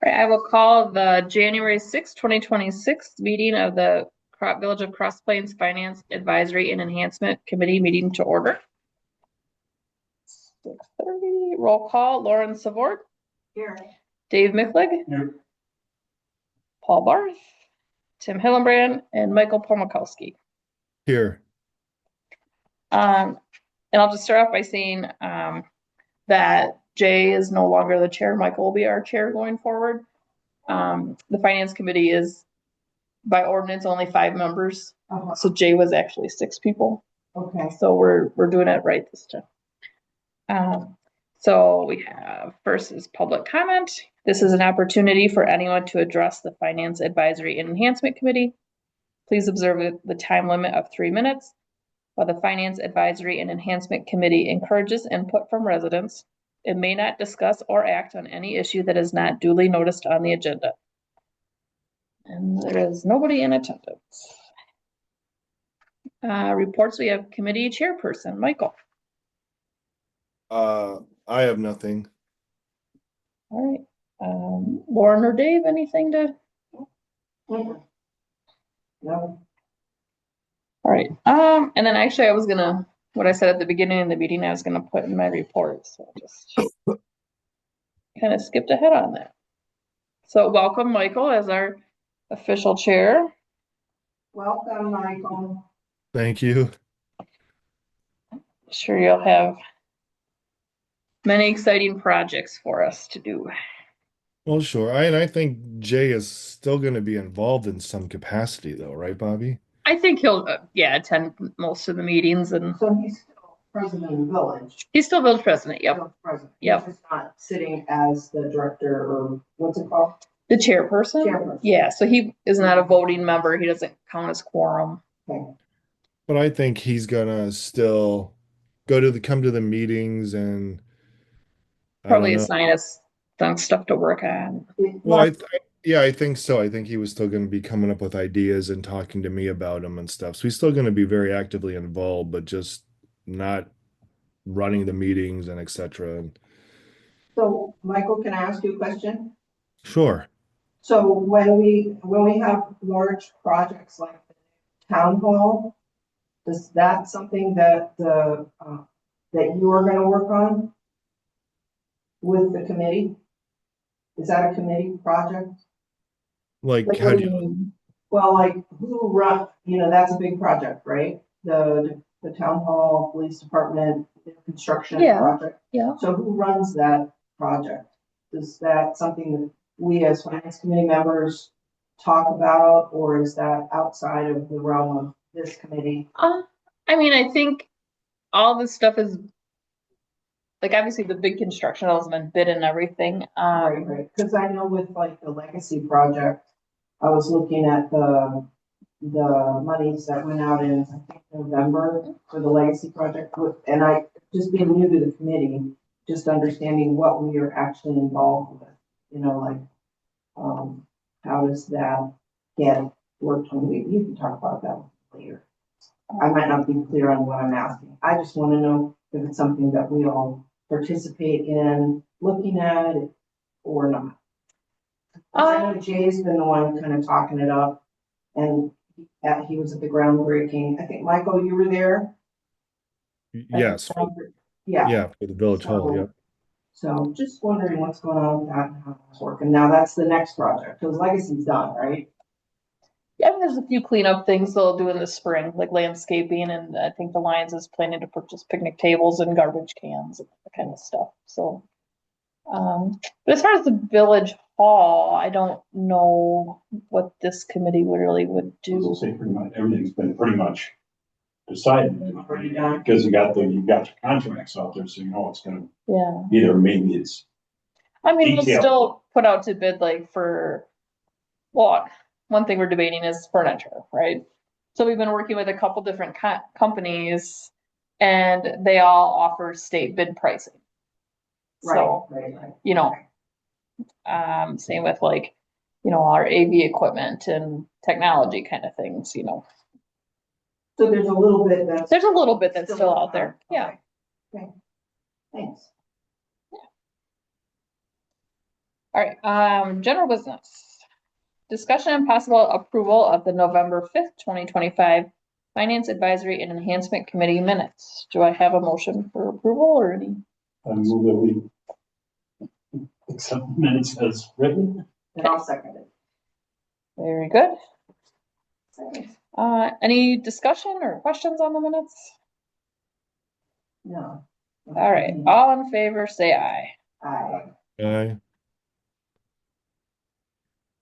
All right, I will call the January 6, 2026 meeting of the Village of Cross Plains Finance Advisory and Enhancement Committee meeting to order. 6:30, roll call, Lauren Savort. Here. Dave Micklig. Here. Paul Barth, Tim Hillenbrand, and Michael Pomykowski. Here. And I'll just start off by saying that Jay is no longer the chair. Michael will be our chair going forward. The finance committee is by ordinance only 5 members. So Jay was actually 6 people. Okay. So we're doing it right this time. So we have first is public comment. This is an opportunity for anyone to address the Finance Advisory and Enhancement Committee. Please observe the time limit of 3 minutes. While the Finance Advisory and Enhancement Committee encourages input from residents, it may not discuss or act on any issue that is not duly noticed on the agenda. And there is nobody in attendance. Reports, we have committee chairperson, Michael. I have nothing. All right. Lauren or Dave, anything to? No. All right. And then actually I was gonna, what I said at the beginning of the meeting, I was gonna put in my report. So I just kind of skipped ahead on that. So welcome, Michael, as our official chair. Welcome, Michael. Thank you. Sure you'll have many exciting projects for us to do. Well, sure. I think Jay is still going to be involved in some capacity, though, right, Bobby? I think he'll, attend most of the meetings, and So he's still president of the village. he's still village president. Yep. Village president. Yep. He's just not sitting as the director or what's it called? The chairperson? Chairperson. Yeah, so he is not a voting member. He doesn't count as quorum. Okay. But I think he's gonna still come to the meetings and Probably I don't know. assign us some stuff to work on. Well, yeah, I think so. I think he was still going to be coming up with ideas and talking to me about them and stuff. So he's still going to be very actively involved, but just not running the meetings and etc. So Michael, can I ask you a question? Sure. So when we have large projects like the town hall, is that something that that you are going to work on with the committee? Is that a committee project? Like Like, how what do do you you mean? Well, like who run, that's a big project, right? The town hall, police department, construction Yeah. project. Yeah. So who runs that project? Is that something that we as finance committee members talk about, or is that outside of the realm of this committee? I mean, I think all this stuff is, like, obviously the big construction element bid and everything. Right. Because I know with like the legacy project, I was looking at the monies that went out in, I think, November for the legacy project, and I, just being new to the committee, just understanding what we are actually involved with, how does that get worked when you can talk about that later. I might not be clear on what I'm asking. I just want to know if it's something that we all participate in looking at it or not. I know Jay's been the one kind of talking it up, and he was at the groundbreaking. I think, Michael, you were there? Yes. Yeah. Yeah, for the village hall, yeah. So just wondering what's going on with that and how it's working. Now that's the next project, because legacy's done, right? Yeah, there's a few cleanup things they'll do in the spring, like landscaping, and I think the Lions is planning to purchase picnic tables and garbage cans and that kind of stuff. So, but as far as the village hall, I don't know what this committee would do. Say pretty much everything's been pretty much decided because you've got your contracts out there, so you know it's gonna either maybe it's. I mean, we'll detailed. still put out to bid one thing we're debating is furniture, right? So we've been working with a couple different companies, and they all offer state bid pricing. So, right. Same with our AV equipment and technology kind of things, So there's a little bit that's still out there. Yeah. Okay. Thanks. All right, general business. Discussion and possible approval of the November 5th, 2025 Finance Advisory and Enhancement Committee minutes. Do I have a motion for approval or any? I move that we accept the minutes as written. And I'll second it. Very good. Any discussion or questions on the minutes? No. All right, all in favor, say aye. Aye. Aye.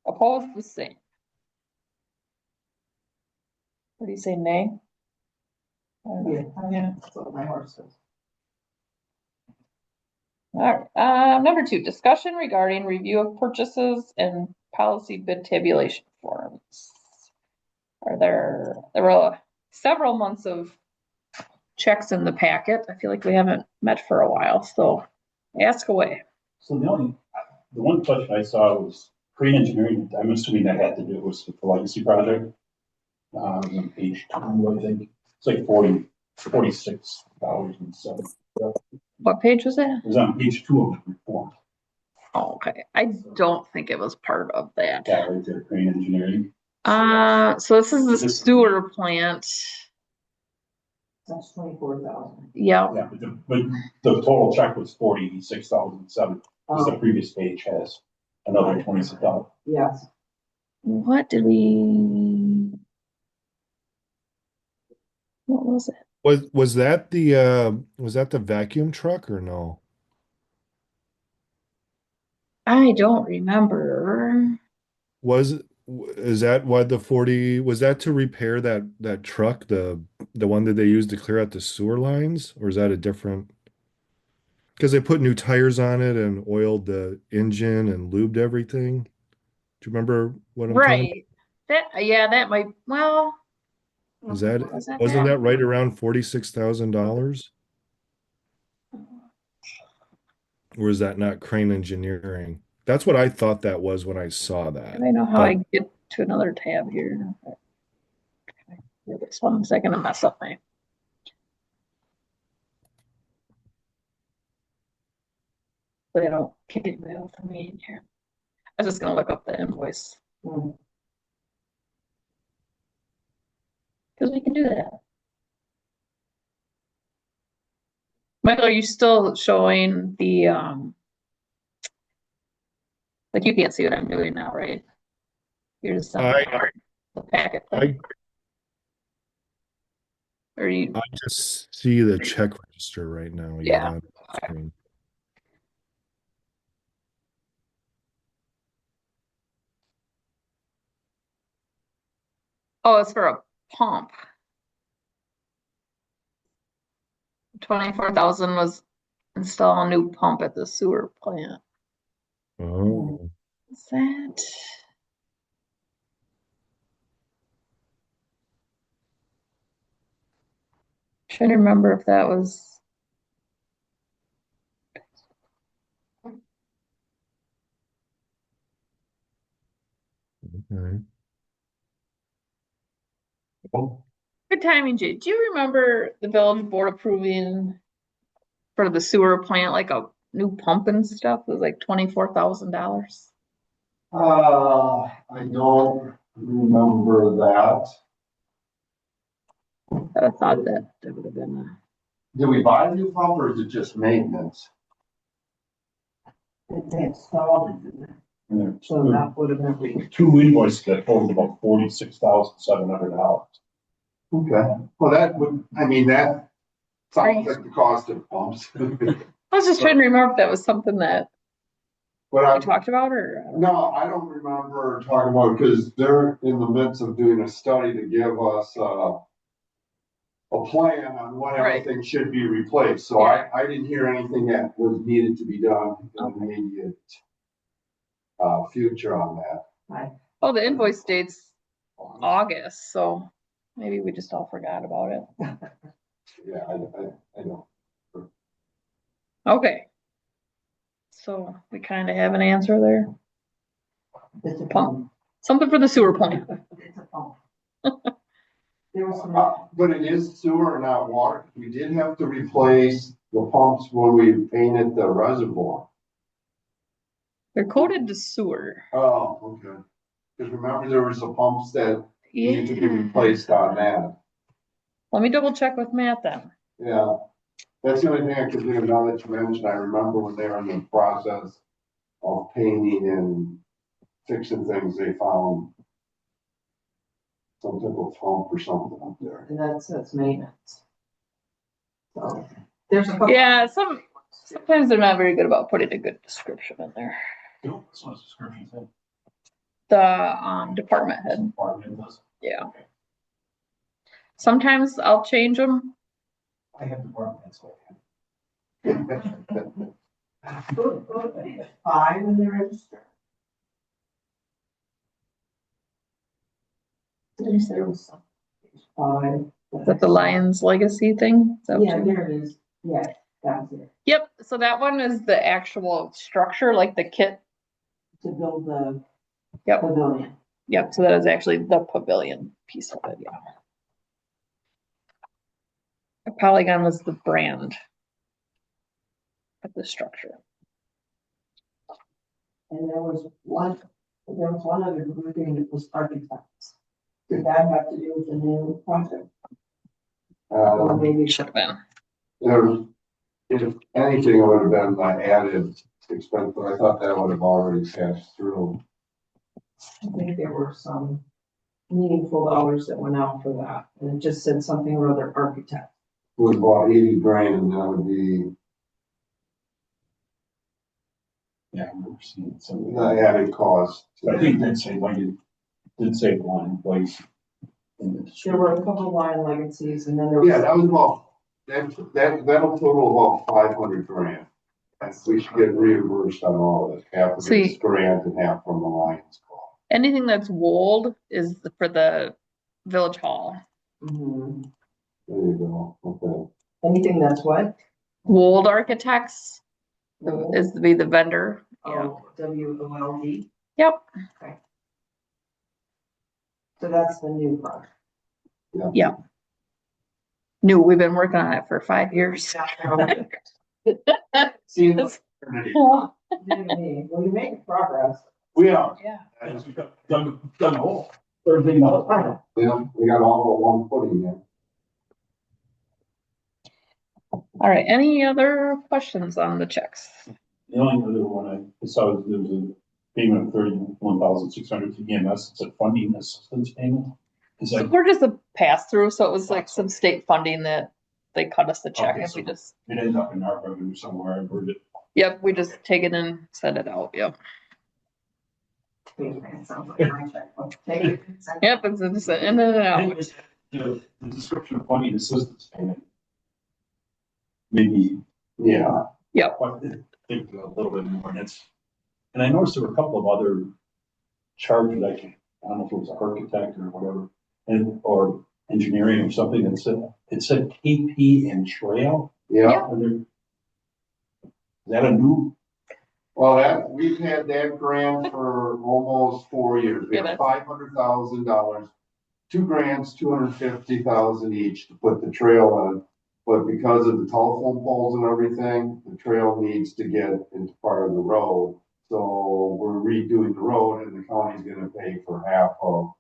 Opposed, the same. What do you say, nay? I don't know. Yeah. That's what my horse says. All right, number 2, discussion regarding review of purchases and policy bid tabulation forms. There were several months of checks in the packet. I feel like we haven't met for a while, so ask away. So the one question I saw was pre-engineering. I'm assuming that had to do with the legacy project. On page 2, I think it's like $46.07. What page was that? It was on page 2 of the report. Oh, okay, I don't think it was part of that. Yeah, right there, pre-engineering. So this is the sewer plant. That's 24,000. Yep. Yeah, but the total check was $46,007. Because the previous page has another $26. Yes. What did we? What was it? Was that the vacuum truck or no? I don't remember. Is that why the 40 was that to repair that truck, the one that they used to clear out the sewer lines, or is that a different? Because they put new tires on it and oiled the engine and lubed everything. Do you remember what I'm talking Right. That might, well. about? Is that wasn't wasn't that right around $46,000? Or is that not Crane Engineering? That's what I thought that was when I saw that. I know how But I get to another tab here. This 1 second to mess up my. But I don't kick it out for me in here. I was just gonna look up the invoice. Hmm. Because we can do that. Michael, are you still showing the like you can't see what I'm doing now, right? Here's I the packet I thing. Or you I just see the check register right now. Yeah. On the screen. oh, it's for a pump. 24,000 was install a new pump at the sewer plant. Oh, Is that? Trying to remember if that was. okay. Oh, Good timing, Jay. Do you remember the village board approving for the sewer plant, like a new pump and stuff? It was like $24,000. I don't remember that. I thought that would have been Did we buy a new pump or is it just maintenance? They installed it, didn't they? And there So were that would have been. 2 invoices that totaled about $46,700. Okay, well, that would, that sounds like the cost of pumps. I was just trying to remember if that was something that But we I, talked about or. no, I don't remember talking about, because they're in the midst of doing a study to give us, a plan on when Right. everything should be replaced. So I didn't hear anything that was needed to be done in the immediate future on that. Oh, the invoice date's August, so maybe we just all forgot about it. Yeah, I don't. Okay. So we kind of have an answer there. It's a Pump. Something for the sewer plant. It's a pump. There was some. But it is sewer and not water. We did have to replace the pumps when we painted the reservoir. They're coded to sewer. Oh, okay. Cause remember there was the pumps that needed to be Yeah. replaced on that. Let me double check with Matt then. Yeah. That's the only thing I could think of now that you mentioned. I remember when they were in the process of painting and fixing things, they found some type of pump or something up there. And that's maintenance. So, there's a couple. Yeah, sometimes they're not very good about putting a good description in there. No, that's what the description said. The department head, Department does. yeah. Sometimes I'll change them. I have department heads. So Five in the register. Did you say there was some? Five. Is that the Lions Legacy thing? Is that what Yeah, you- there it is. Yeah, that's it. Yep, so that one is the actual structure, like the kit. To build the Yep. pavilion. Yep, so that is actually the pavilion piece of it, yeah. A Polygon was the brand of the structure. And there was one other grouping that was architects. Did that have to do with the new project? Or maybe Should have been. There, if anything, it would have been my added expense, but I thought that would have already passed through. I think there were some meaningful dollars that went out for that. And it just said something or other architect. It was about 80 grand, and that would be yeah, I've never seen some. the added cost. I think that say like it did say one place. In the There were a couple of line legacies and then there was. Yeah, that was about, that'll total about 500 grand. And we should get reimbursed on all of it, half of See- it's grant and half from the Lions Club. Anything that's wold is for the village hall. Mhm. There you go, okay. Anything that's what? Wold Architects is to be the vendor. Yeah. Oh, WOLD. Yep. So that's the new project. New, we've been working on it for 5 years. See, That's- Well, you're making progress. we are, Yeah. As we got done the hole, third thing out. yeah, we got all but one footing in. All right, any other questions on the checks? The only other one I saw was there was a payment of 31,600 to EMS. It's a funding assistance payment. Is So that, we're just a pass through, so it was like some state funding that they cut us the check Okay, if we so- just, it ended up in our revenue somewhere. I heard it. yep, we just take it and send it out, yep. Sounds like my checkbook. Take it. Yep, it's in and out. The description of funding assistance payment. Maybe, Yeah, I think a little bit more, and I noticed there were a couple of other charges, I don't know if it was architect or whatever, or engineering or something that said, it said KP and Trail. yeah. Is that a new? Well, we've had that grant for almost 4 years. We Yeah, have that's- $500,000, 2 grants, 250,000 each to put the trail on. But because of the telephone poles and everything, the trail needs to get into part of the road. So we're redoing the road and the county's gonna pay for half of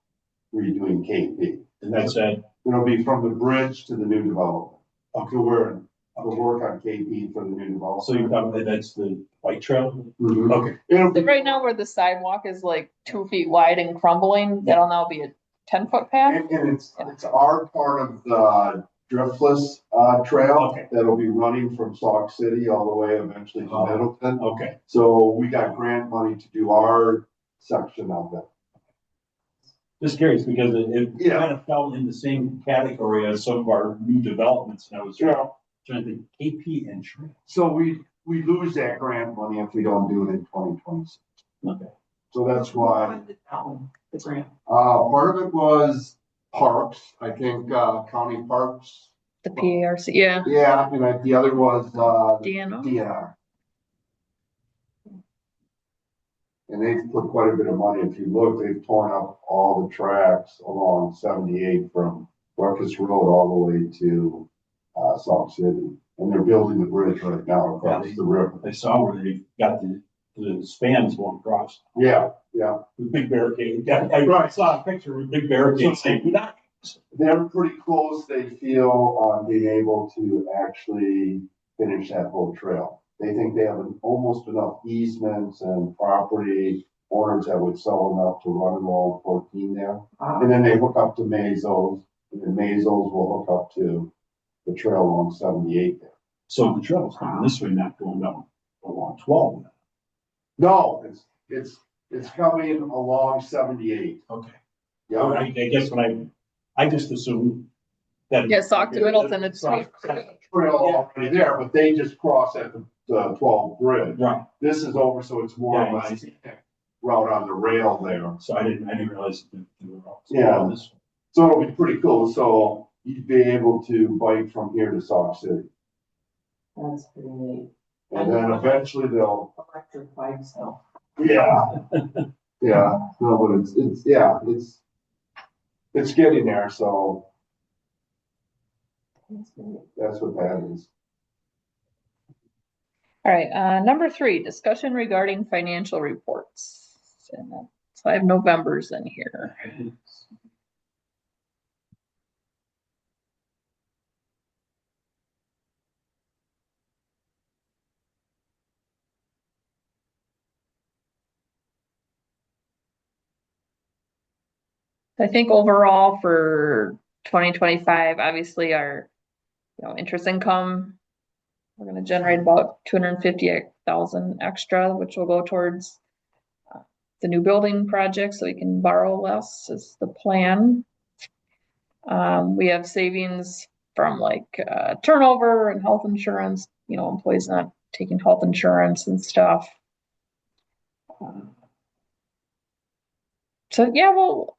redoing KP. And that's it. It'll be from the bridge to the new development. Up to where the work on KP for the new development. So you're talking, that's the bike trail? Mhm. Okay. It'll So be, right now where the sidewalk is like 2 feet wide and crumbling, that'll now be a 10-foot path? and it's our part of the driftless, trail. Okay. That'll be running from Sauk City all the way eventually to Oh. Middleton. Okay. So we got grant money to do our section of it. Just curious because it Yeah. kind of fell in the same category as some of our new developments. And I was trying to think KP and Trail. So we lose that grant money if we don't do it in 2026. Okay. So that's why, The grant. part of it was parks, I think, county parks. The PARC, yeah, Yeah, and the other was, DNO. DNR. And they've put quite a bit of money. If you look, they've torn up all the tracks along 78 from Ruckus Road all the way to, Sauk City. And they're building the bridge right now across the river. I saw where they got the the spans going across. yeah, With big barricade. I saw a picture with big barricades saying, "Do not." they're pretty close, they feel, on being able to actually finish that whole trail. They think they have almost enough easements and property owners that would sell enough to run along 14 there. And then they hook up to Mazos, and then Mazos will hook up to the trail along 78 there. So the trail's coming this way, not going down along 12. No, it's coming along 78. Okay. Yeah, I guess when I just assumed that. Yeah, Sauk to Middleton, it's. trail already there, but they just cross at the 12 bridge. Right, This is over, so it's more Yeah, of I a see. route on the rail there. so I didn't realize that they were all. Yeah. This- So it'll be pretty cool. So you'd be able to bike from here to Sauk City. That's pretty neat. And then eventually they'll, Electric bikes though. yeah. Yeah, no, but it's getting there, so That's great. that's what that is. All right, number 3, discussion regarding financial reports. And so I have November's in here. I think overall for 2025, obviously our, interest income, we're gonna generate about 250,000 extra, which will go towards the new building project, so we can borrow less is the plan. We have savings from like turnover and health insurance, employees not taking health insurance and stuff. So yeah, we'll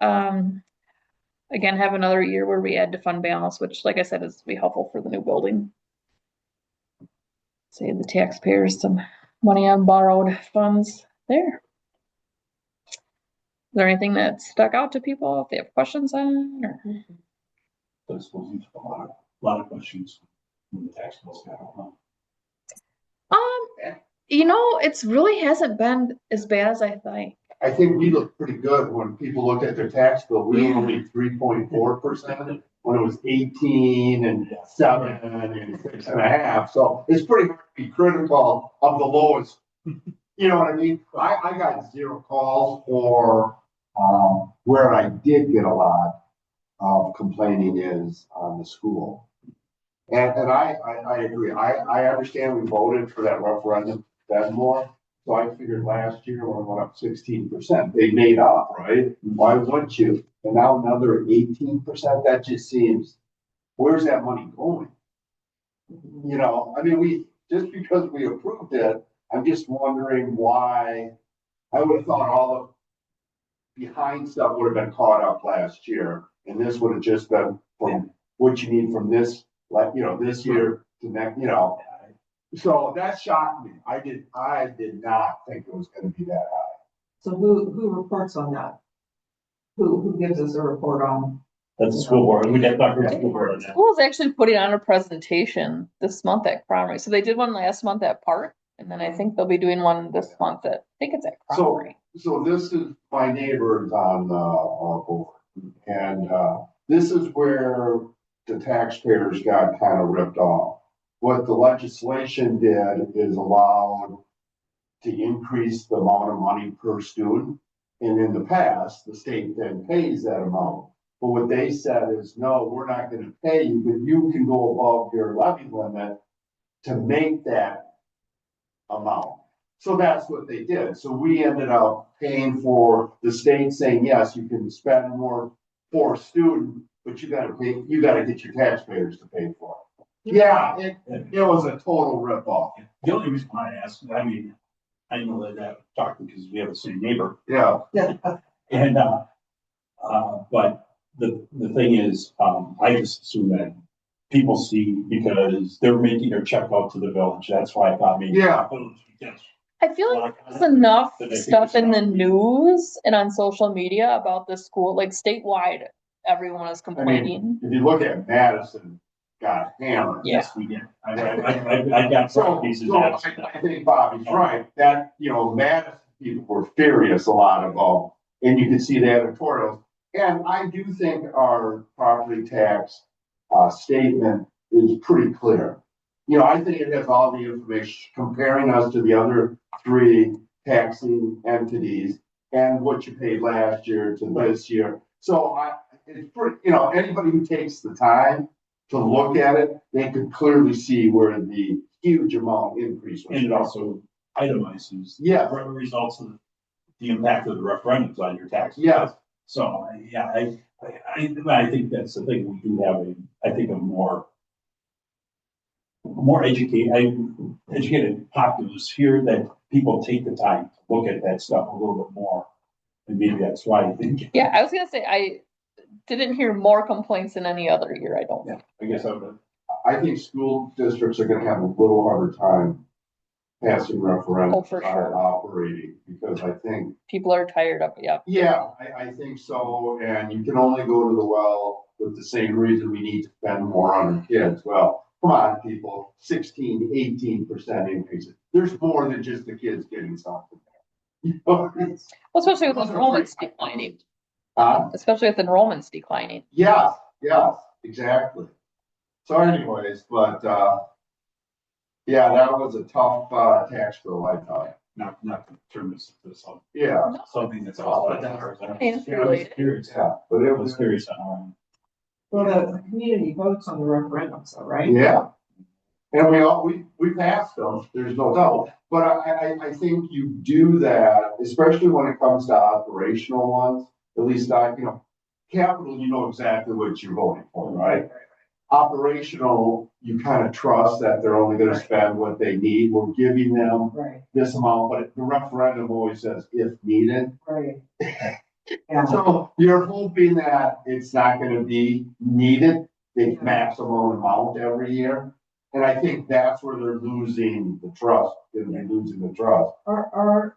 again have another year where we add to fund balance, which like I said is be helpful for the new building. Save the taxpayers some money on borrowed funds there. Is there anything that stuck out to people if they have questions on or? So I suppose you have a lot of questions when the tax bills got out. It's really hasn't been as bad as I think. I think we look pretty good when people look at their tax bill. We were only 3.4% when it was 18 and 7 and 6.5. So it's pretty hard to be critical of the lowest. You know what I mean? I got 0 calls for where I did get a lot of complaining is on the school. And I agree. I understand we voted for that referendum then more. So I figured last year when it went up 16%, they made up, right? Why wouldn't you? And now another 18%, that just seems, where's that money going? I mean, just because we approved it, I'm just wondering why. I would have thought all the behind stuff would have been caught up last year. And this would have just been from what you need from this, this year to next, So that shocked me. I did not think it was gonna be that high. So who reports on that? Who gives us a report on? That's the school board, and we had Dr. School board on that. School's actually putting on a presentation this month at Cromery. So they did one last month at Park, and then I think they'll be doing one this month I think it's at Cromery. So this is my neighbors on our board. And this is where the taxpayers got kind of ripped off. What the legislation did is allowed to increase the amount of money per student. And in the past, the state then pays that amount. But what they said is, no, we're not going to pay you, but you can go above your levy limit to make that amount. So that's what they did. So we ended up paying for the state saying, yes, you can spend more for a student, but you got to get your taxpayers to pay for it. Yeah, it was a total ripoff. The only reason why I asked, I mean, I know that talking because we have the same neighbor. Yeah. And, but the thing is, I just assume that people see because they're making their check out to the village. That's why I thought maybe. Yeah. Yes. I feel like there's enough stuff in the news and on social media about the school, like statewide, everyone is complaining. If you look at Madison, got hammered. Yeah. Yes, we did. I got So, some pieces so that. I think Bobby's right, that, Madison people were furious a lot about, and you can see the editorials. And I do think our property tax, statement is pretty clear. I think it has all the information comparing us to the other three taxing entities and what you paid last year to this year. So it's pretty, anybody who takes the time to look at it, they could clearly see where the huge amount increase was. And it also itemizes. Yeah. The results of the impact of the referendums on your taxes. Yeah. So, yeah, I think that's the thing, we do have a more educated populace here, that people take the time to look at that stuff a little bit more. And maybe that's why I think. Yeah, I was gonna say, I didn't hear more complaints than any other year, I don't think. I guess I would. I think school districts are gonna have a little harder time passing referendums Oh, for sure. on operating, because I think, People are tired of it, yeah. yeah, I think so, and you can only go to the well with the same reason we need to spend more on the kids. Well, come on, people, 16, 18% increases. There's more than just the kids getting something. Well, especially with enrollments declining, especially with enrollments declining. Yes, exactly. So anyways, but, yeah, that was a tough, tax bill, I thought. Not to turn this into Yeah, something that's all. Finance related. yeah, but it I was was, curious on. Well, the community votes on the referendums, though, right? yeah. And we passed them, there's no doubt. But I think you do that, especially when it comes to operational ones, at least capital, you know exactly what you're voting for, right? Operational, you kind of trust that they're only gonna spend what they need. We're giving them Right, this amount, but the referendum always says if needed. right. Yeah, So you're hoping that it's not gonna be needed, the maximum amount every year. And I think that's where they're losing the trust, they're losing the trust. are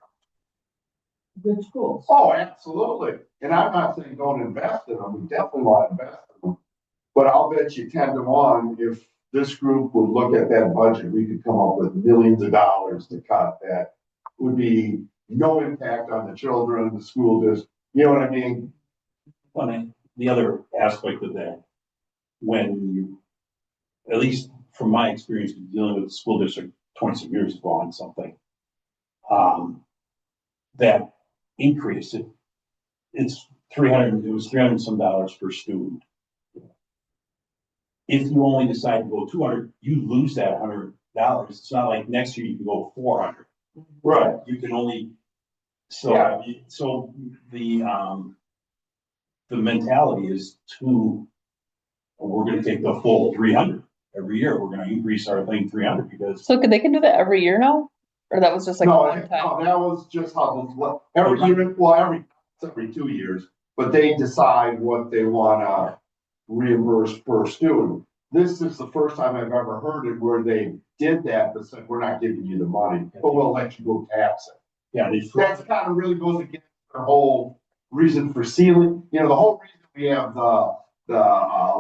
good schools. Oh, absolutely. And I'm not saying don't invest in them, we definitely want to invest in them. But I'll bet you 10-1, if this group would look at that budget, we could come up with millions of dollars to cut that would be no impact on the children, the school district, you know what I mean? The other aspect of that, when you, at least from my experience dealing with the school district 20 some years ago on something, that increase, it's 300, it was 300 some dollars per student. If you only decide to go 200, you lose that $100. It's not like next year you can go 400. Right. You can only, Yeah. so the mentality is we're gonna take the full 300 every year. We're gonna increase our thing 300 because. So they can do that every year now? Or that was just like a No, one time? no, that was just how, every year, well, every 2 years, but they decide what they wanna reimburse per student. This is the first time I've ever heard it where they did that, but said, we're not giving you the money, but we'll let you go tax it. Yeah, That's kind of really goes against the whole reason for ceiling, the whole reason we have the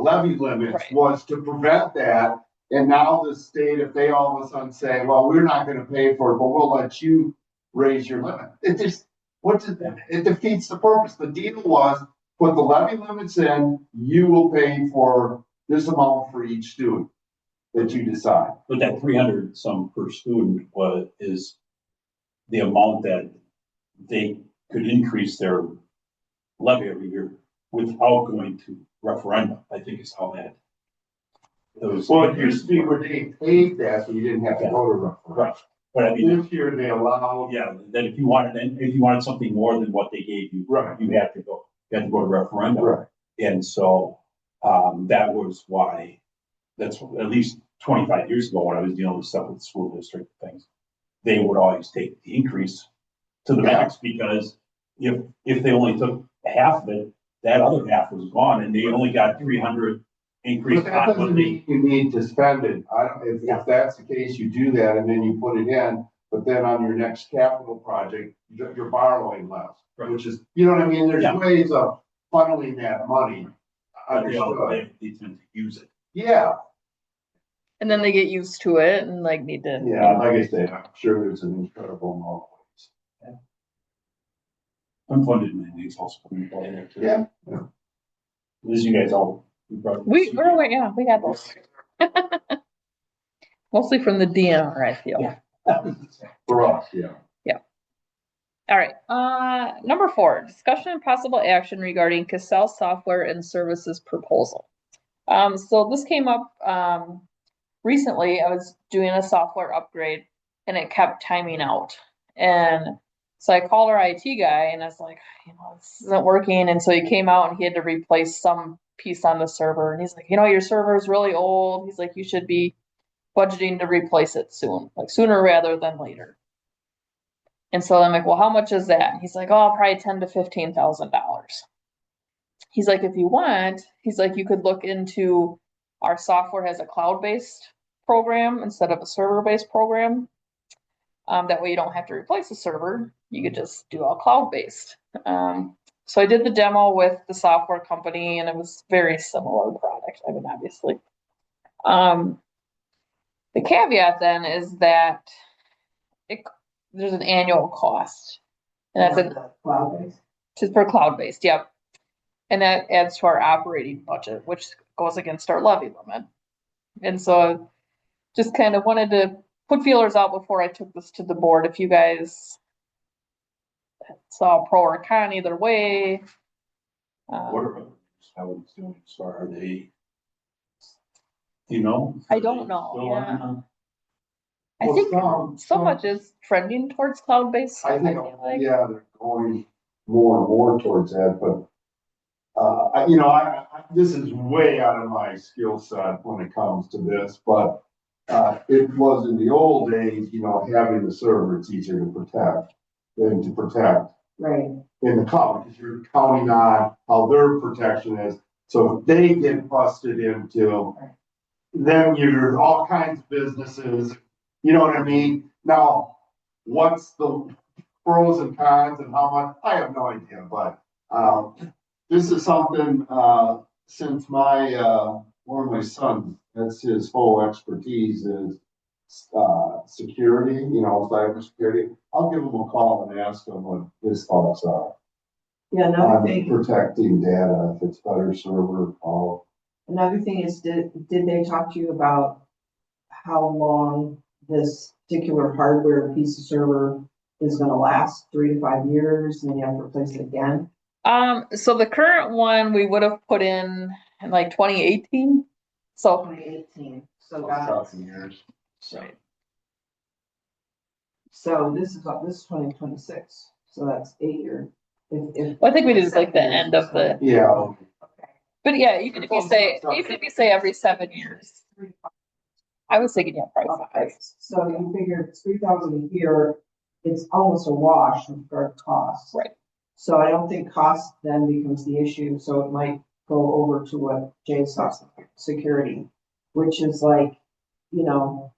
levy limits Right. was to prevent that. And now the state, if they all of a sudden say, well, we're not gonna pay for it, but we'll let you raise your limit. It just, it defeats the purpose. The deal was, put the levy limits in, you will pay for this amount for each student that you decide. but that 300 some per student is the amount that they could increase their levy every year without going to referendum, I think is how that. Well, it used to be where they paid that, so you didn't have to go to referendum. Right, but I mean, This year they allow. yeah, then if you wanted something more than what they gave you, Right. you had to go to referendum. Right. And so, that was why, that's at least 25 years ago when I was dealing with stuff with the school district things. They would always take the increase to the max because if they only took half of it, that other half was gone and they only got 300 increase. But that doesn't mean you need to spend it. If that's the case, you do that and then you put it in, but then on your next capital project, you're borrowing less, Right. which is, you know what I mean? There's Yeah. ways of funneling that money. But Understood. they tend to use it. Yeah, And then they get used to it and like need to. Yeah, like I say, I'm sure there's an incredible amount of Unfunded mandates also come into play there too. ways. As you guys all. Yeah, we had those. Mostly from the DNR, I feel. Yeah. For us, yeah. All right, number 4, discussion and possible action regarding Cassell software and services proposal. So this came up, recently. I was doing a software upgrade and it kept timing out. And so I called our IT guy and I was like, this isn't working. And so he came out and he had to replace some piece on the server. And he's like, your server is really old. He's like, you should be budgeting to replace it soon, like sooner rather than later. And so I'm like, well, how much is that? And he's like, oh, probably $10,000 to $15,000. He's like, if you want, he's like, you could look into our software has a cloud-based program instead of a server-based program. That way you don't have to replace the server. You could just do all cloud-based. So I did the demo with the software company and it was very similar product. I mean, obviously. The caveat then is that there's an annual cost. And that's Cloud-based. just for cloud-based, yep. And that adds to our operating budget, which goes against our levy limit. And so just kind of wanted to put feelers out before I took this to the board. If you guys saw pro or con either way. What are others, how it's doing, so are they? I don't know, Still yeah. on, I Well, think so much is trending towards cloud-based. I think, feel like. yeah, they're going more and more towards that, but this is way out of my skill set when it comes to this, but it was in the old days, having the server, it's easier to protect than to protect Right. in the cloud, because you're counting on how their protection is. So if they get busted into, then you're all kinds of businesses, you know what I mean? Now, what's the pros and cons and how much, I have no idea, but, this is something, since one of my sons, that's his whole expertise is, security, cyber security. I'll give him a call and ask him what his thoughts are Yeah, another on thing, protecting data, if it's better server, all. another thing is, did they talk to you about how long this particular hardware piece of server is gonna last, 3 to 5 years, and then you have to replace it again? So the current one we would have put in like 2018. So 2018, so Years. right. so this is 2026, so that's 8 years. If Well, I think we did like the end of the, Yeah, Okay. but yeah, even if you say every 7 years, I was thinking, yeah, probably 5. Okay, so you figure it's 3,000 a year, it's almost a wash with regard to costs. Right. So I don't think cost then becomes the issue, so it might go over to what Jay saw, security, which is like,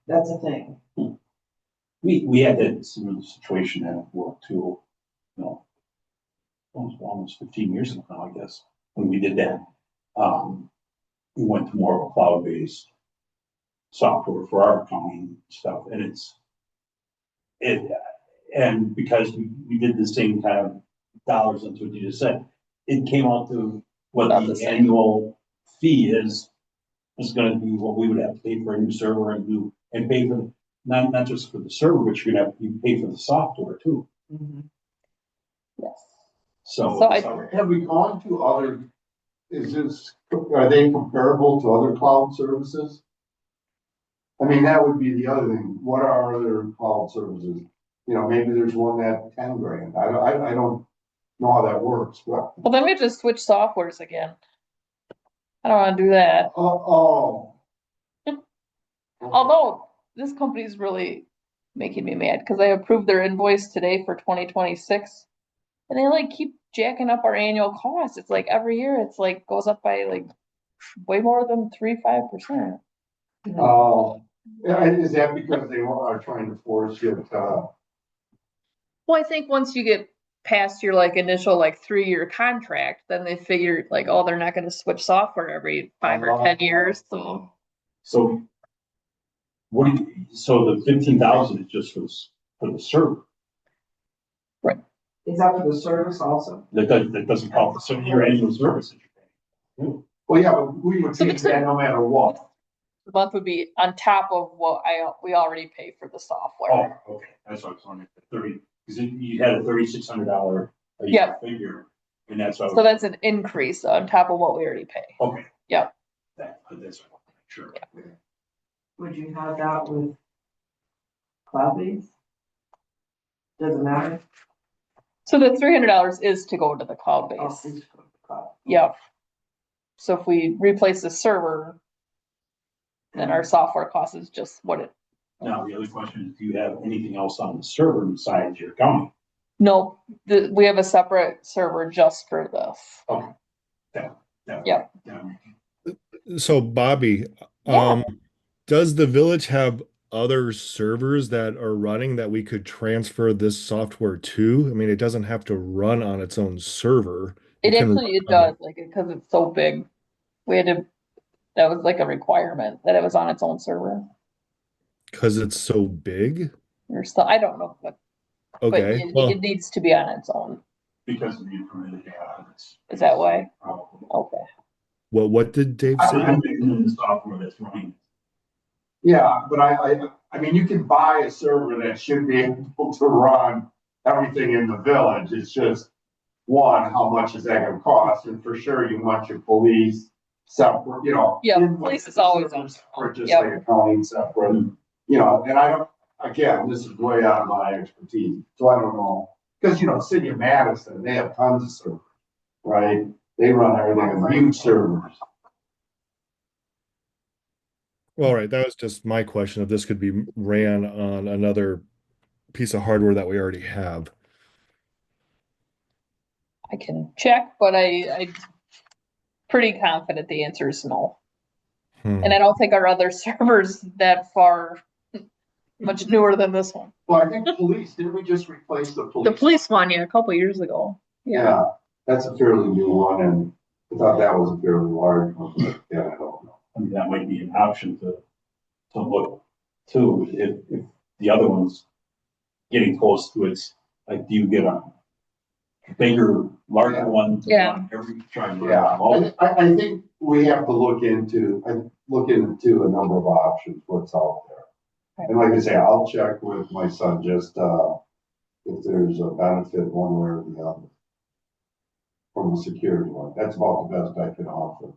that's a thing. we had that similar situation at work too, almost 15 years ago now, I guess, when we did that. We went to more of a cloud-based software for our accounting stuff, and because we did the same kind of dollars, that's what you just said, it came out to what About the the same. annual fee is gonna be what we would have to pay for a new server and pay for, not just for the server, but you're gonna have to pay for the software too. Yes. So have we gone to other, are they comparable to other cloud services? I mean, that would be the other thing, what are other cloud services? Maybe there's one at 10 grand, I don't know how that works, but. Well, then we just switch softwares again. I don't want to do that. Oh. Although this company's really making me mad because I approved their invoice today for 2026, and they like keep jacking up our annual cost. It's like every year it's like goes up by like way more than 3-5%. Oh, is that because they are trying to force you to? Well, I think once you get past your like initial like 3-year contract, then they figure like, oh, they're not going to switch software every 5 or 10 years. So So What do you, so the 15,000 is just for the server? Is that for the service also? That doesn't count the, your annual service that you're paying. Well, yeah, but we would So change that no matter what. The month would be on top of what we already pay for the software. Oh, okay, that's what I was wondering, 30, because you had a $3,600 a year Yep. figure, and that's what. So that's an increase on top of what we already pay. Okay. Yep. That's what I want to make sure. Would you have that with cloud-based? Doesn't matter. So the $300 is to go to the cloud Oh, base. it's for the cloud. Yep. So if we replace the server, then our software cost is just what it, Now, the other question is, do you have anything else on the server besides your accounting? no, we have a separate server just for this. Okay. That- Yep. So Bobby, Yeah. does the village have other servers that are running that we could transfer this software to? I mean, it doesn't have to run on its own server. It can actually, it run on does, like, because it's so big. We had to, that was like a requirement that it was on its own server. because it's so big. Or so, I don't know, but Okay, it well, needs to be on its own. Because of the information, Is that why? Probably. Okay. what did Dave So say? I'm thinking the software that's running. Yeah, but I mean, you can buy a server that should be able to run everything in the village. It's just, one, how much is that gonna cost? And for sure, you want your police separate, you know. Yeah, invoice police is always on. Or just Yep. like accounting separate, you know, and I don't, again, this is way out of my expertise, so I don't know. Cause you know, city of Madison, they have tons of servers, right? They run everything on huge servers. Well, right, that was just my question if this could be ran on another piece of hardware that we already have. I can check, but I'm pretty confident the answer is no. And I don't think our other server's that far, much newer than this one. Well, I think police, didn't we just replace the police? The police one, yeah, a couple years ago. Yeah. Yeah, that's a fairly new one, and I thought that was a fairly large one, but yeah, I don't know. I mean, that might be an option to look to, if the other one's getting close to its, like, do you get a bigger, larger one? To Yeah. run every, try and run Yeah, all? I think we have to look into a number of options, what's out there. And like I say, I'll check with my son, just, if there's a benefit one way or the other. From the security one, that's about the best I can offer.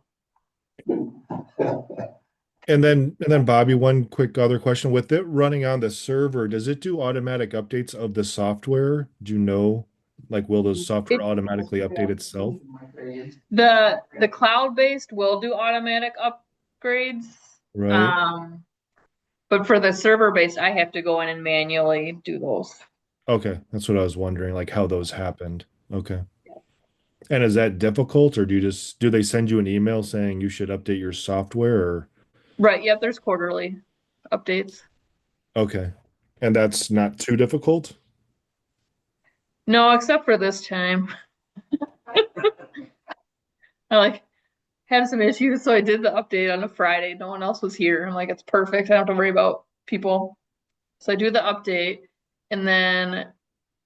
And then Bobby, one quick other question. With it running on the server, does it do automatic updates of the software? Do you know? Like, will the software automatically update itself? The cloud-based will do automatic upgrades. Right. But for the server-based, I have to go in and manually do those. Okay, that's what I was wondering, like how those happened. Okay. And is that difficult, or do they send you an email saying you should update your software, or? Right, yep, there's quarterly updates. Okay. And that's not too difficult? No, except for this time. I had some issues, so I did the update on a Friday. No one else was here. I'm like, it's perfect. I don't have to worry about people. So I do the update, and then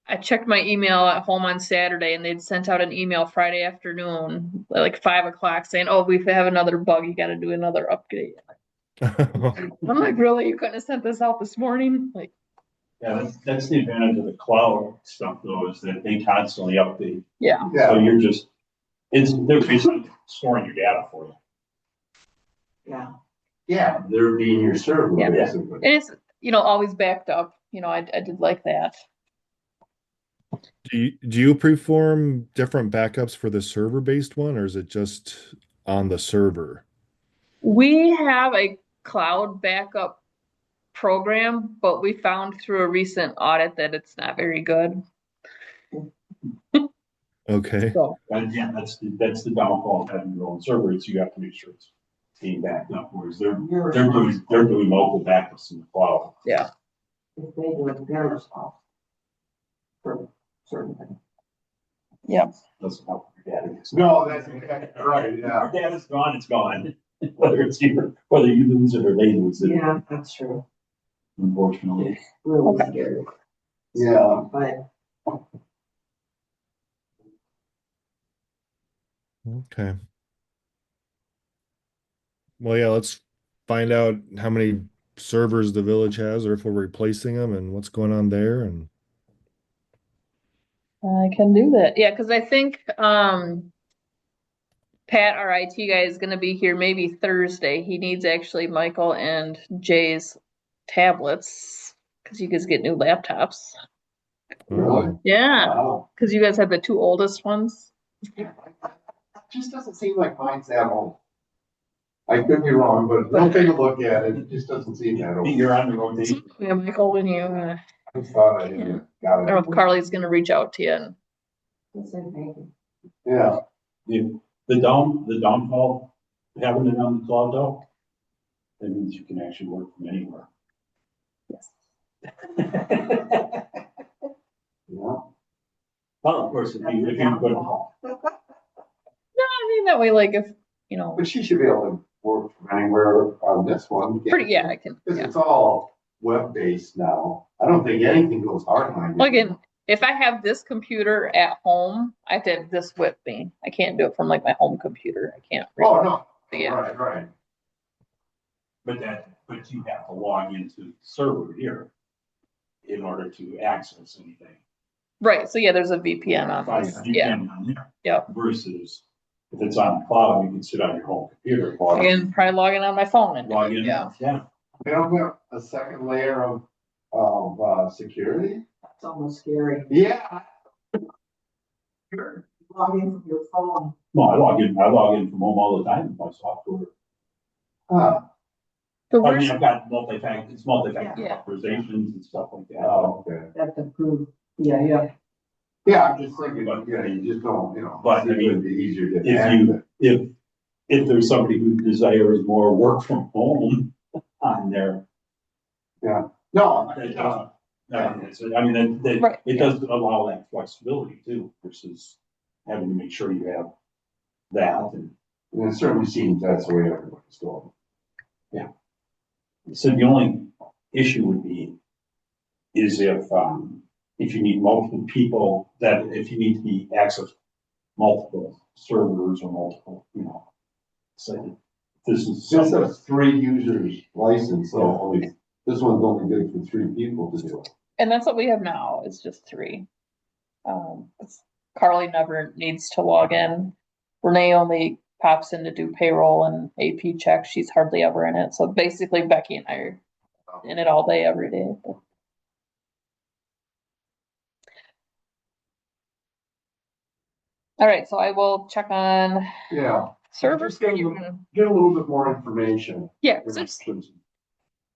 I checked my email at home on Saturday, and they'd sent out an email Friday afternoon, like 5 o'clock, saying, "Oh, we have another bug. You got to do another update." I'm like, really? You couldn't have sent this out this morning? Like, Yeah, that's the advantage of the cloud stuff though, is that they constantly update. yeah. So you're just, they're basically storing your data for you. Yeah. Yeah, they're being your server, Yeah. basically. And it's, always backed up. I did like that. Do you perform different backups for the server-based one, or is it just on the server? We have a cloud backup program, but we found through a recent audit that it's not very good. Okay. So, And yeah, that's the downfall of having your own server, is you have to make sure it's being backed up, whereas they're doing local backups in the cloud. yeah. If they do it, they're responsible for certain things. Yeah. Doesn't help your data. No, that's right, yeah. Our data's gone, it's gone. Whether you lose it or they lose it. Yeah, that's true. unfortunately. Really Okay. scary, Yeah, but Okay. Well, yeah, let's find out how many servers the village has or if we're replacing them and what's going on there. And I can do that. Yeah, because I think Pat, our IT guy, is gonna be here maybe Thursday. He needs actually Michael and Jay's tablets because you guys get new laptops. really? Yeah, Wow. because you guys have the two oldest ones. Just doesn't seem like mine's that old. I could be wrong, but don't take a look at it, it just doesn't seem that old. You're on the rotation. Yeah, Michael, when you, I thought I Yeah. had I got don't know it. if Carly's gonna reach out to you and it's in thinking. Yeah, The downfall, having it on the cloud though, that means you can actually work from anywhere. yes. yeah. Well, of course, if you put, No, I mean that way, like if, you know, But she should be able to work from anywhere on this one. pretty, yeah, I can, Cause yeah. it's all web-based now. I don't think anything goes hardline. Well, again, if I have this computer at home, I have to have this with me. I can't do it from like my home computer. I can't. Oh, no, Yeah, right. but you have to log into the server here in order to access anything. right. So yeah, there's a VPN on Find this. you Yeah, can on there. Yep. Versus if it's on the cloud, you can sit on your home computer. I can probably log in on my phone and do Log it. in, Yeah. yeah. We don't have a second layer of security? It's almost scary. Yeah. Sure. Log in from your phone. No, I log in from home all the time with my software. Huh. So I where's, mean, I've got multi-factor Yeah. authorizations and stuff like that. Oh, okay. That's approved. Yeah. Yeah, I'm just thinking, yeah, you just don't, But, I mean, it'd be easier to. If there's somebody who desires more work from home on there. No, Right. It does allow that flexibility too, versus having to make sure you have that. And and it certainly seems that's the way everybody's going. so the only issue would be is if you need multiple people, that if you need to be access multiple servers or multiple, so this is Since something. there's 3 users licensed, so only, this one's only good for 3 people to do it. and that's what we have now. It's just 3. 'Cause Carly never needs to log in. Renee only pops in to do payroll and AP checks. She's hardly ever in it. So basically Becky and I are in it all day, every day. All right, so I will check on Yeah, servers. Just get a You little- can- get a little bit more information. Yeah, 'cause it's- No.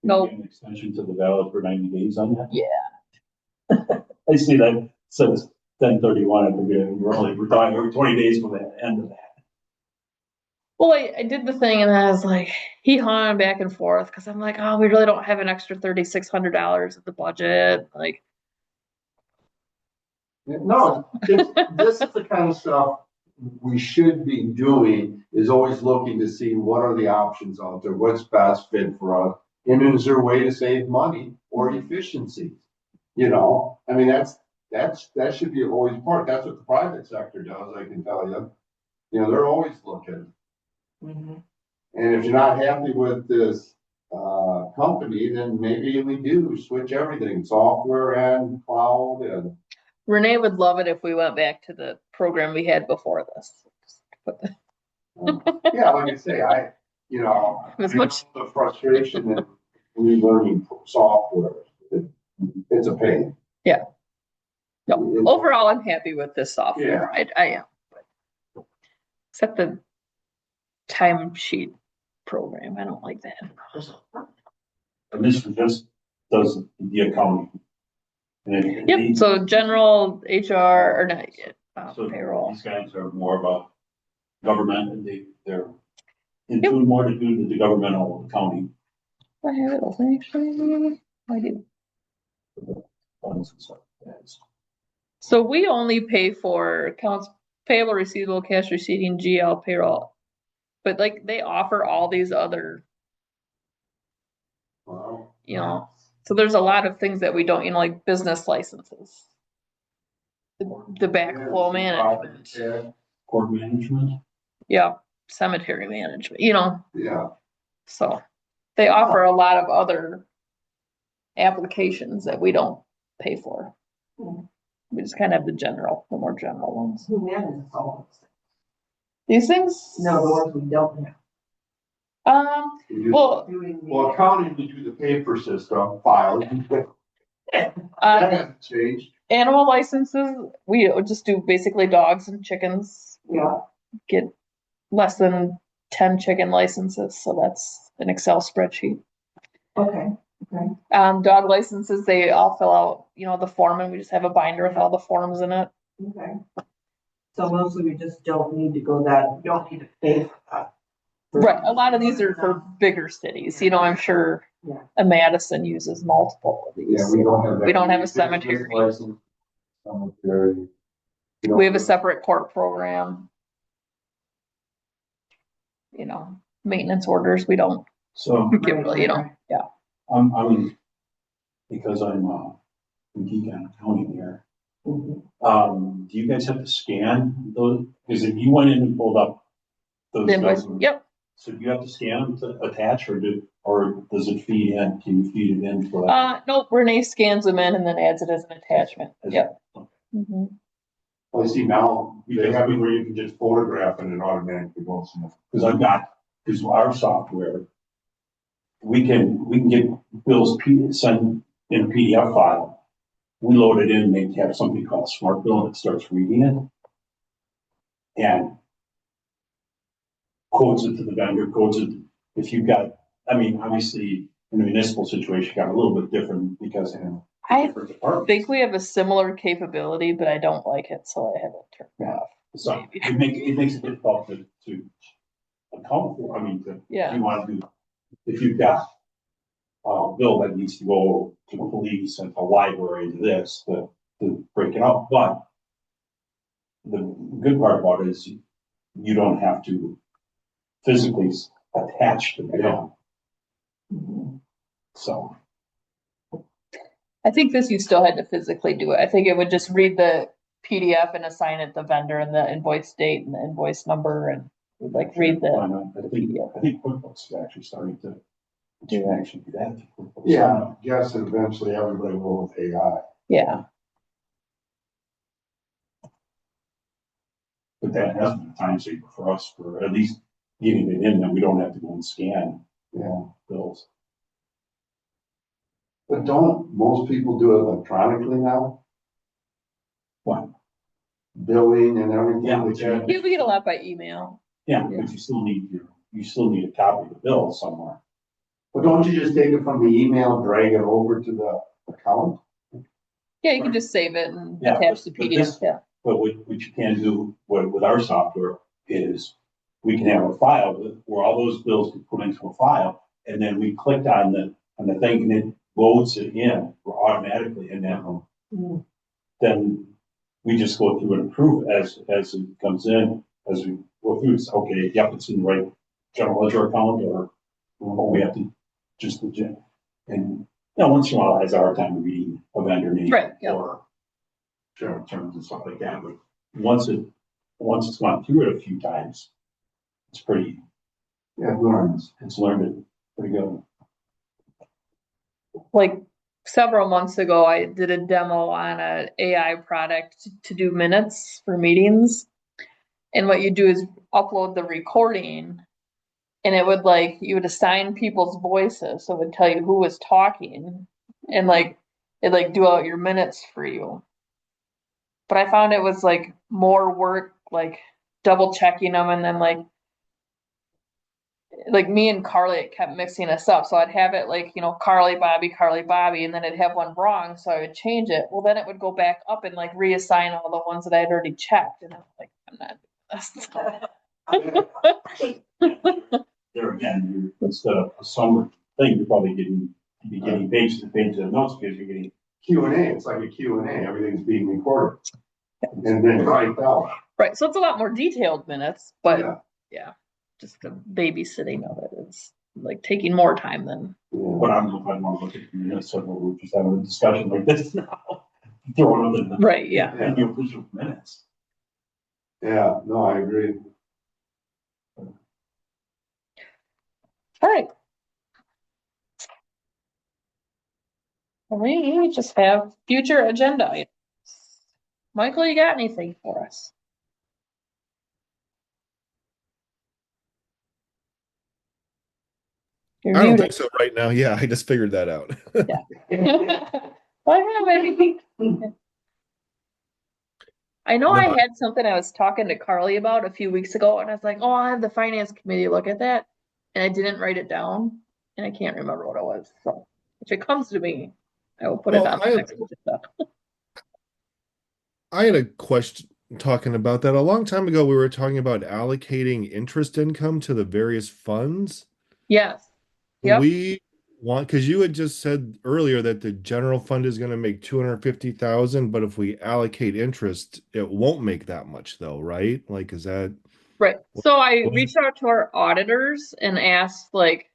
No. An extension to the valid for 90 days on that? Yeah. I see that says 10/31, I forget, we're talking over 20 days from the end of that. well, I did the thing and I was like, he hung back and forth because I'm like, oh, we really don't have an extra $3,600 in the budget. Like, No, this is the kind of stuff we should be doing, is always looking to see what are the options out there, what's best fit for us. And is there a way to save money or efficiency? I mean, that should be always part, that's what the private sector does, I can tell you. They're always looking. Mhm. And if you're not happy with this, company, then maybe we do switch everything, software and cloud and. Renee would love it if we went back to the program we had before this. Yeah, like I say, As I much- know the frustration that relearning software, it's a pain. No, overall, I'm happy with this software. I am. Except the timesheet program. I don't like that. And this just does the accounting. And Yep, so general HR, or not yet, so payroll. these guys are more about government, and they're in tune more to do with the governmental accounting I have it open actually. I do. funds and stuff. Yes. So we only pay for accounts payable, receivable, cash receiving, GL, payroll. But like they offer all these other, Wow. So there's a lot of things that we don't, like business licenses. The backflow management, Court management. yeah, cemetery management, Yeah, so they offer a lot of other applications that we don't pay for. We just kind of have the more general ones. Who manages all those things? These things? No, the ones we don't have. we do, Well, Doing the- well, accounting, we do the paper system, files, that uh, hasn't changed. animal licenses, we just do basically dogs and chickens. Yeah, Get less than 10 chicken licenses, so that's an Excel spreadsheet. okay, okay. Dog licenses, they all fill out, the form, and we just have a binder with all the forms in it. Okay. So mostly we just don't need to go that, you don't need to pay for that. Right, a lot of these are for bigger cities, I'm sure Yeah. a Madison uses multiple of these. Yeah, we don't have that. We don't have a Business cemetery. license, cemetery. We have a separate court program. Maintenance orders, we don't So give really, yeah. I'm, because I'm, a geek on accounting here. Mhm. Do you guys have to scan those? Because if you went in and pulled up those. The invoice, bills, yep. So do you have to scan them to attach, or does it feed in? Can you feed it in for that? Nope, Renee scans them in and then adds it as an attachment. As- Yep. Mhm. Well, you see now, they have it where you can just photograph and it automatically goes in. Because our software, we can get bills sent in a PDF file. We load it in, they have something called Smart Bill, and it starts reading it. And quotes it to the vendor, quotes it, if you've got, obviously, in a municipal situation, you got a little bit different because I different departments. think we have a similar capability, but I don't like it, so I have it turned off. So it makes it difficult to account for, Yeah. if you've got a bill that needs to go to the police and the library to this, to break it up, but the good part about it is you don't have to physically attach the bill, Mhm. so. I think this, you still had to physically do it. I think it would just read the PDF and assign it the vendor and the invoice date and the invoice number and like read Why the. not? I think QuickBooks is actually starting to, you can actually do that. Yeah, yes, and eventually everybody will with AI. Yeah. But that has been a time saver for us, for at least getting it in, that we don't have to go and scan Yeah, bills. but don't most people do it electronically now? What? Billing and everything. Yeah, like that? Yeah, we get a lot by email. Yeah, but you still need a copy of the bill somewhere. But don't you just take it from the email, drag it over to the account? Yeah, you can just save it and Yeah, attach the but PDF, this- yeah. But what you can do with our software is we can have a file where all those bills get put into a file, and then we click on the thing and it loads it in automatically, and then we just go through and approve as it comes in, as we go through, it's okay, yep, it's in the right general ledger account, or we have to just legit. And once in a while, it has a hard time reading a vendor name. Right, yeah. Or general terms and stuff like that, but once it's gone through it a few times, it's pretty, Yeah, learns. it's learned it pretty good. Like several months ago, I did a demo on a AI product to do minutes for meetings. And what you do is upload the recording and it would you would assign people's voices. So it would tell you who was talking and it do out your minutes for you. But I found it was more work, double checking them and then me and Carly, it kept mixing us up. So I'd have it Carly, Bobby, and then I'd have one wrong. So I would change it. Well, then it would go back up and reassign all the ones that I'd already checked. And I was like, I'm not doing this. There again, instead of a summary thing, you're probably getting page to page of notes because you're getting. Q&A, it's like a Q&A, everything's being recorded. And then typed out. Right. So it's a lot more detailed minutes, but Yeah. yeah, just the babysitting of it is. like taking more time than, But I don't know if I want to look at the minutes, so we're just having a discussion like this now. Throwing them in the, right, yeah. in the official minutes. Yeah, no, I agree. All right. We just have future agenda items. Michael, you got anything for us? You're I don't muted. think so right now. Yeah, I just figured that out. I have anything. I know I No, had something I was talking to Carly about a few weeks ago, and I was like, oh, I'll have the finance committee look at that. And I didn't write it down, and I can't remember what it was. So if it comes to me, I will put it well, on the next agenda. I had a question talking about that. A long time ago, we were talking about allocating interest income to the various funds. Yes. Do Yep. we want, because you had just said earlier that the general fund is going to make 250,000, but if we allocate interest, it won't make that much though, right? Like, is that Right. So I what was it? reached out to our auditors and asked like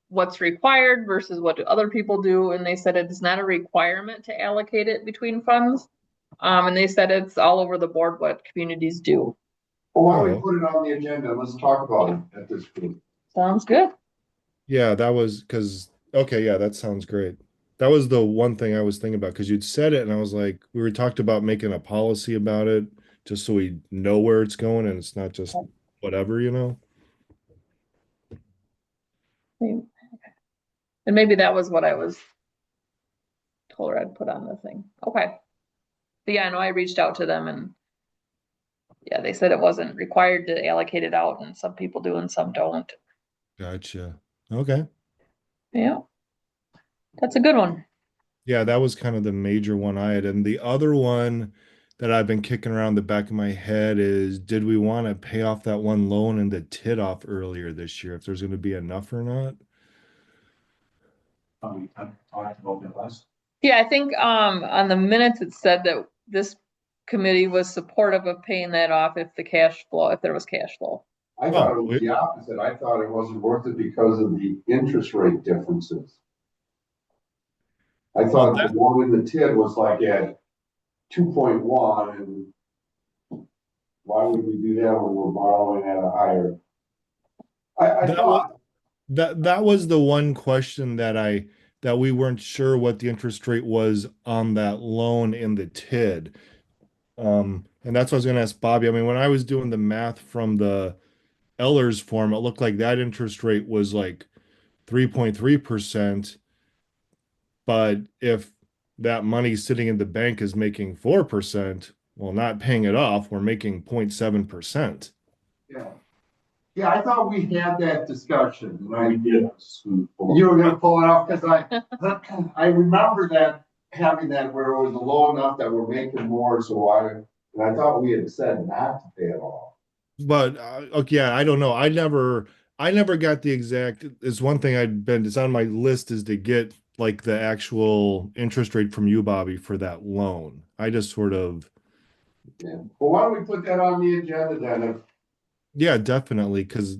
what's required versus what do other people do, and they said it's not a requirement to allocate it between funds. And they said it's all over the board what communities do. Well, why don't we Oh, put it on the agenda? Let's talk about it at this point. Sounds good. yeah, that was because, okay, yeah, that sounds great. That was the one thing I was thinking about because you'd said it and I was like, we were talked about making a policy about it just so we know where it's going and it's not just whatever, you know? And maybe that was what I was told her I'd put on the thing. Okay. But yeah, I know I reached out to them and yeah, they said it wasn't required to allocate it out and some people do and some don't. Gotcha. Okay. Yeah. That's a good one. Yeah, that was kind of the major one I had. And the other one that I've been kicking around the back of my head is, did we want to pay off that one loan in the TID off earlier this year, if there's going to be enough or not? I talked about that last. Yeah, I think on the minutes it said that this committee was supportive of paying that off if the cash flow, if there was cash flow. I thought it was the opposite. I thought it wasn't worth it because of the interest rate differences. I Well, thought the one in the TID was like at 2.1, and why would we do that when we're borrowing at a higher? I that was thought, that was the one question that we weren't sure what the interest rate was on that loan in the TID. And that's what I was going to ask Bobby. I mean, when I was doing the math from the Eller's form, it looked like that interest rate was like 3.3%. But if that money sitting in the bank is making 4%, well, not paying it off, we're making 0.7%. yeah. Yeah, I thought we had that discussion, We right? did. You were gonna pull it off, cause I remember that, having that where it was low enough that we're making more, and I thought we had said not to pay it off. But okay, yeah, I don't know. I never got the exact. It's one thing it's on my list is to get like the actual interest rate from you, Bobby, for that loan. I just sort of, Yeah, well, why don't we put that on the agenda then? yeah, definitely, because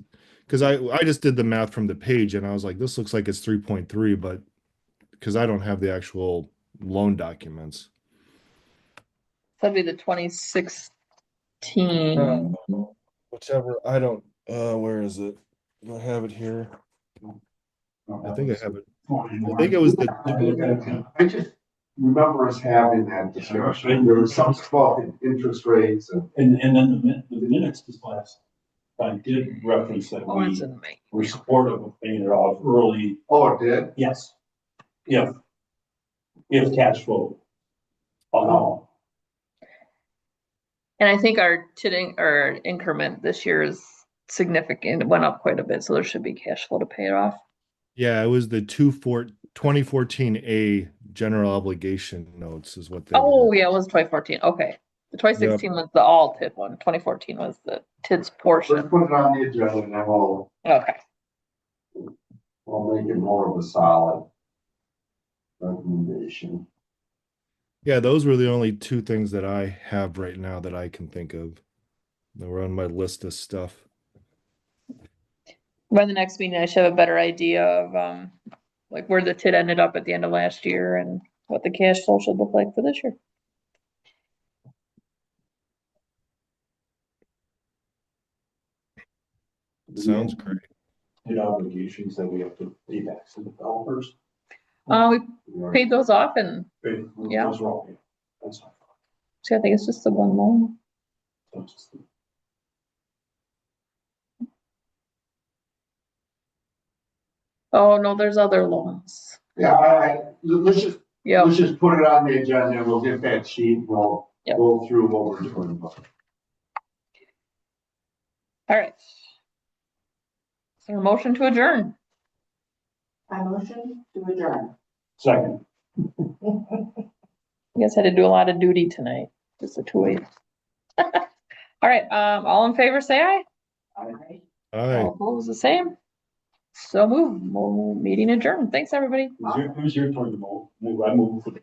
I just did the math from the page and I was like, this looks like it's 3.3, but because I don't have the actual loan documents. That'd be the 2016. Whichever, I don't, where is it? Do I have it here? I think I have it. I think it was the I just remember us having that discussion. There was some stuff in interest rates and. And then the minutes this last, I did reference that Oh, it's we in May. were supportive of paying it off early. Oh, it did? Yes. If cash flow. Allow. And I think our TID or increment this year is significant. It went up quite a bit, so there should be cash flow to pay it off. Yeah, it was the 2014 A general obligation notes is what they Oh, were. yeah, it was 2014. Okay. The Yep. 2016 was the all TID one. 2014 was the TID's Let's portion. put it on the agenda and then Okay. we'll make it more of a solid recommendation. Yeah, those were the only two things that I have right now that I can think of that were on my list of stuff. By the next meeting, I should have a better idea of, like where the TID ended up at the end of last year and what the cash flow should look like for this year. Sounds great. Did obligations that we have to pay back to developers. We paid those off and, Yeah. Those are all paid. That's not. see, I think it's just the one loan. That's just- Oh, no, there's other loans. Yeah, let's just, Yeah, let's just put it on the agenda, we'll get that sheet, we'll Yep. go through what we're doing. all right. Is there a motion to adjourn? I motion to adjourn. Second. You guys had to do a lot of duty tonight, just the two of you. All right, all in favor, say aye. All right. Aye. All opposed, the same. So move, meeting adjourned. Thanks, everybody. Who's your turn to move? I move for the